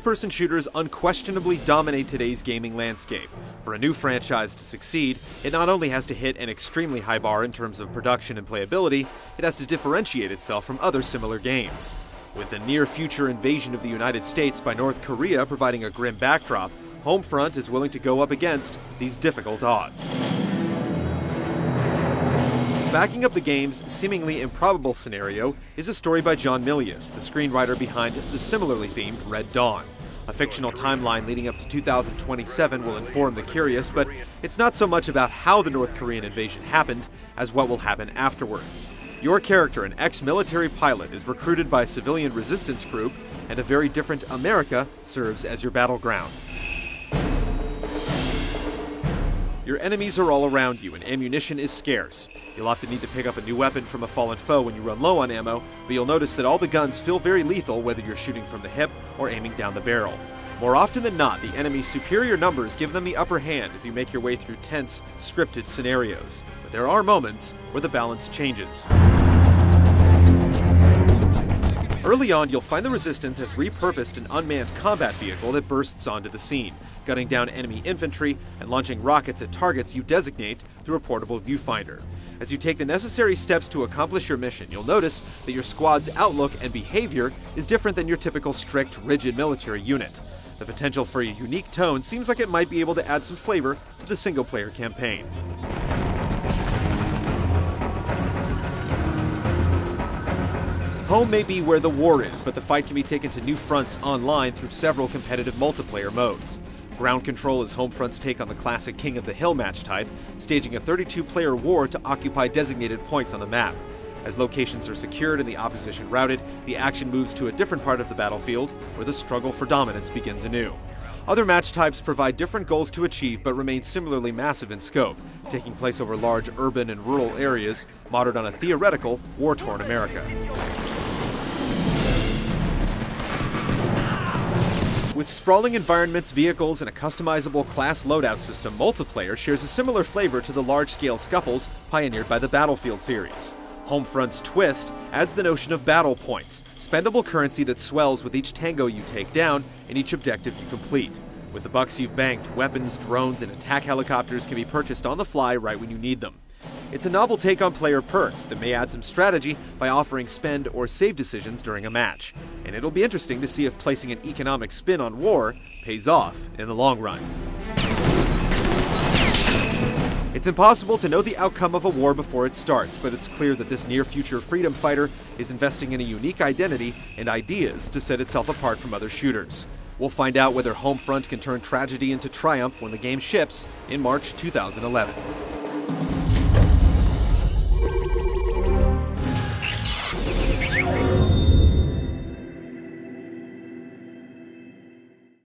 First-person shooters unquestionably dominate today's gaming landscape. For a new franchise to succeed, it not only has to hit an extremely high bar in terms of production and playability, it has to differentiate itself from other similar games. With the near-future invasion of the United States by North Korea providing a grim backdrop, Homefront is willing to go up against these difficult odds. Backing up the game's seemingly improbable scenario is a story by John Milius, the screenwriter behind the similarly themed Red Dawn. A fictional timeline leading up to 2027 will inform the curious, but it's not so much about how the North Korean invasion happened as what will happen afterwards. Your character, an ex-military pilot, is recruited by a civilian resistance group, and a very different America serves as your battleground. Your enemies are all around you, and ammunition is scarce. You'll often need to pick up a new weapon from a fallen foe when you run low on ammo, but you'll notice that all the guns feel very lethal whether you're shooting from the hip or aiming down the barrel. More often than not, the enemy's superior numbers give them the upper hand as you make your way through tense, scripted scenarios. But there are moments where the balance changes. Early on, you'll find the Resistance has repurposed an unmanned combat vehicle that bursts onto the scene, gunning down enemy infantry and launching rockets at targets you designate through a portable viewfinder. As you take the necessary steps to accomplish your mission, you'll notice that your squad's outlook and behavior is different than your typical strict, rigid military unit. The potential for a unique tone seems like it might be able to add some flavor to the single-player campaign. Home may be where the war is, but the fight can be taken to new fronts online through several competitive multiplayer modes. Ground Control is Homefront's take on the classic King of the Hill match type, staging a 32-player war to occupy designated points on the map. As locations are secured and the opposition routed, the action moves to a different part of the battlefield, where the struggle for dominance begins anew. Other match types provide different goals to achieve but remain similarly massive in scope, taking place over large urban and rural areas, modeled on a theoretical, war-torn America. With sprawling environments, vehicles, and a customizable class loadout system, multiplayer shares a similar flavor to the large-scale scuffles pioneered by the Battlefield series. Homefront's twist adds the notion of battle points, spendable currency that swells with each tango you take down and each objective you complete. With the bucks you've banked, weapons, drones, and attack helicopters can be purchased on the fly right when you need them. It's a novel take on player perks that may add some strategy by offering spend or save decisions during a match. And it'll be interesting to see if placing an economic spin on war pays off in the long run. It's impossible to know the outcome of a war before it starts, but it's clear that this near-future freedom fighter is investing in a unique identity and ideas to set itself apart from other shooters. We'll find out whether Homefront can turn tragedy into triumph when the game ships in March 2011.